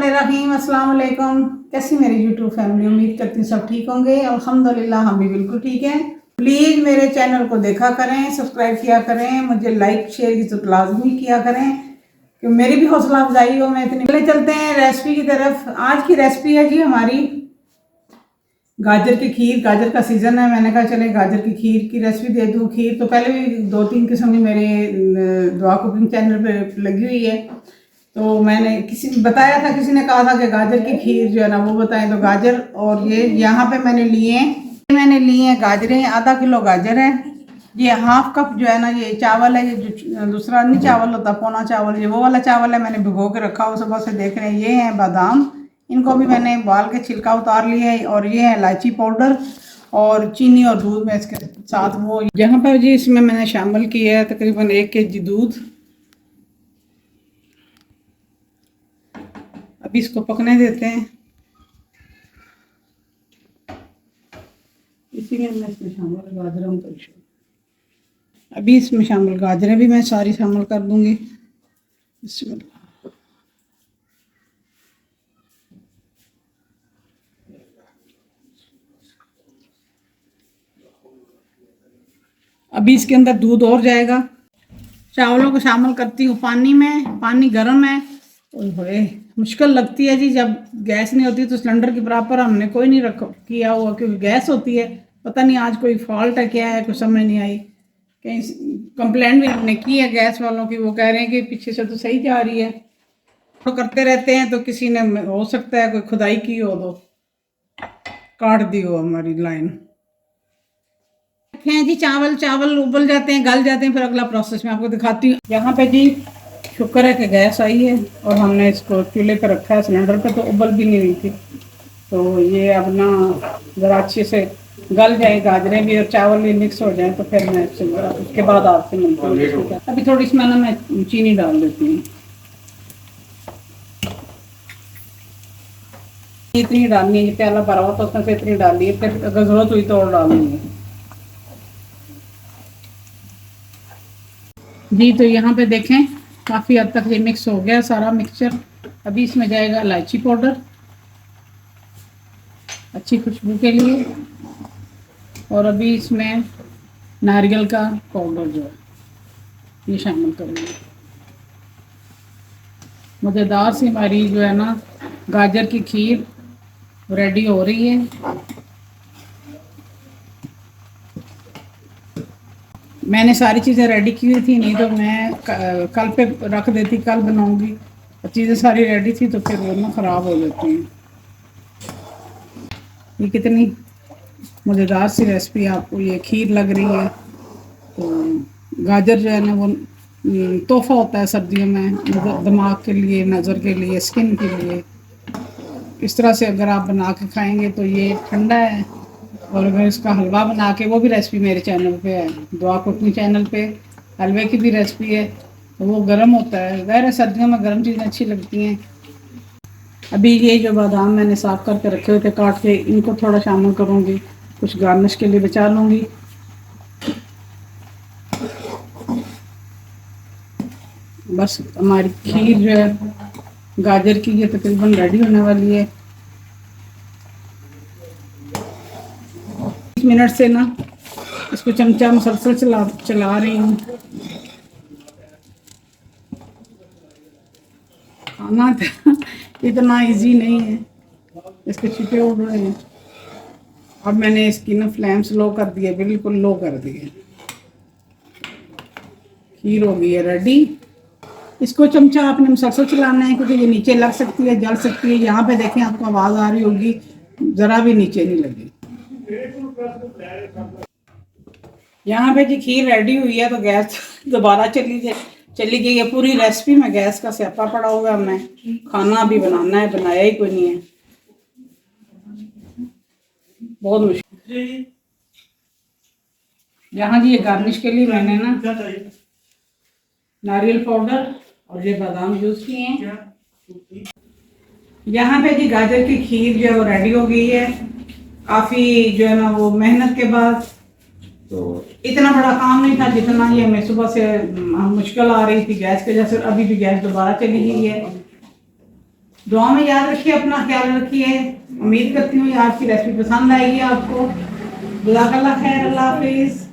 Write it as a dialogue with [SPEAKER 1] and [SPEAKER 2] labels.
[SPEAKER 1] बिस्मिल्लाहिर्रहमानिर्रहीम। अस्सलाम वालेकुम। कैसी मेरी यूट्यूब फैमिली, उम्मीद करती हूँ सब ठीक होंगे। अल्हम्दुलिल्लाह हम भी बिल्कुल ठीक हैं। प्लीज़ मेरे चैनल को देखा करें, सब्सक्राइब किया करें, मुझे लाइक शेयर की तो लाजमी किया करें कि मेरी भी हौसला अफजाई हो। मैं इतनी चले चलते हैं रेसिपी की तरफ। आज की रेसिपी है जी हमारी गाजर की खीर। गाजर का सीज़न है, मैंने कहा चले गाजर की खीर की रेसिपी दे दूँ। खीर तो पहले भी 2-3 किस्म की मेरे दुआ कुकिंग चैनल पे लगी हुई है, तो मैंने किसी ने बताया था, किसी ने कहा था कि गाजर की खीर जो है ना वो बताएं। तो गाजर और ये यहाँ पे मैंने लिए हैं गाजरें। आधा किलो गाजर है। ये हाफ कप जो है ना ये चावल है, ये जो दूसरा नहीं चावल होता पौना चावल, ये वो वाला चावल है। मैंने भिगो के रखा हुआ सुबह से, देख रहे हैं। ये है बादाम, इनको भी मैंने उबाल के छिलका उतार लिया है। और ये है इलायची पाउडर और चीनी और दूध में इसके साथ। वो यहाँ पर जी इसमें मैंने शामिल किया है तकरीबन 1 kg दूध। अभी इसको पकने देते हैं। इसी में मैं इसमें शामिल गाजरों को अभी इसमें शामिल गाजरें भी मैं सारी शामिल कर दूंगी। अभी इसके अंदर दूध और जाएगा। चावलों को शामिल करती हूँ पानी में। पानी गर्म है। ओए मुश्किल लगती है जी, जब गैस नहीं होती तो सिलेंडर के बराबर हमने कोई नहीं रखा किया हुआ, क्योंकि गैस होती है। पता नहीं आज कोई फॉल्ट है क्या है, कुछ समझ नहीं आई। कहीं कंप्लेंट भी हमने की है गैस वालों की, वो कह रहे हैं कि पीछे से तो सही जा रही है। तो करते रहते हैं तो किसी ने, हो सकता है कोई खुदाई की हो तो काट दी हो हमारी लाइन। हैं जी चावल चावल उबल जाते हैं, गल जाते हैं, फिर अगला प्रोसेस मैं आपको दिखाती हूँ। यहाँ पे जी शुक्र है कि गैस आई है और हमने इसको चूल्हे पे रखा है। सिलेंडर पे तो उबल भी नहीं रही थी। तो ये अब ना ज़रा अच्छे से गल जाए, गाजरें भी और चावल भी मिक्स हो जाए, तो फिर मैं उसके बाद आपसे मिलती हूँ। अभी थोड़ी इसमें ना मैं चीनी डाल देती हूँ। इतनी डालनी है, प्याला भरा हुआ तो उसमें से इतनी डालनी है, फिर अगर जरूरत हुई तो और डालनी है जी। तो यहाँ पे देखें काफ़ी हद तक ये मिक्स हो गया सारा मिक्सचर। अभी इसमें जाएगा इलायची पाउडर अच्छी खुशबू के लिए, और अभी इसमें नारियल का पाउडर जो है ये शामिल करेंगे। मज़ेदार सी हमारी जो है ना गाजर की खीर रेडी हो रही है। मैंने सारी चीज़ें रेडी की हुई थी, नहीं तो मैं कल पे रख देती, कल बनाऊंगी। चीज़ें सारी रेडी थी तो फिर वो ना ख़राब हो जाती हैं। ये कितनी मज़ेदार सी रेसिपी आपको ये खीर लग रही है। तो गाजर जो है ना वो तोहफा होता है सर्दियों में, दिमाग के लिए, नज़र के लिए, स्किन के लिए। इस तरह से अगर आप बना के खाएंगे तो ये ठंडा है। और अगर इसका हलवा बना के, वो भी रेसिपी मेरे चैनल पे है, दुआ कुकिंग चैनल पे हलवे की भी रेसिपी है। तो वो गर्म होता है, ज़ाहिर सर्दियों में गर्म चीज़ें अच्छी लगती हैं। अभी ये जो बादाम मैंने साफ़ करके रखे हुए थे काट के, इनको थोड़ा शामिल करूँगी, कुछ गार्निश के लिए बचा लूँगी। बस हमारी खीर जो है गाजर की ये तकरीबन रेडी होने वाली है। 20 मिनट से ना इसको चमचा मुसलसल चला रही हूँ। खाना इतना इजी नहीं है, इसके छिपे उड़ रहे हैं। अब मैंने इसकी ना फ्लेम स्लो कर दी है, बिल्कुल लो कर दी है। खीर हो गई है रेडी। इसको चमचा आपने मुसलसल चलाना है, क्योंकि ये नीचे लग सकती है, जल सकती है। यहाँ पे देखें आपको आवाज़ आ रही होगी, ज़रा भी नीचे नहीं लगी। यहाँ पे जी खीर रेडी हुई है, तो गैस दोबारा चली गई है। पूरी रेसिपी में गैस का स्यापा पड़ा होगा। मैं खाना भी बनाना है, बनाया ही कोई नहीं है, बहुत मुश्किल। यहाँ जी ये गार्निश के लिए मैंने ना नारियल पाउडर और ये बादाम यूज़ किए हैं। यहाँ पे जी गाजर की खीर जो है वो रेडी हो गई है, काफ़ी जो है ना वो मेहनत के बाद। तो इतना बड़ा काम नहीं था जितना ये हमें सुबह से मुश्किल आ रही थी गैस के वजह से। अभी भी गैस दोबारा चली गई है। दुआ में याद रखिए, अपना ख्याल रखिए। उम्मीद करती हूँ आज की रेसिपी पसंद आएगी आपको। जज़ाकल्लाह खैर, अल्लाह हाफिज़।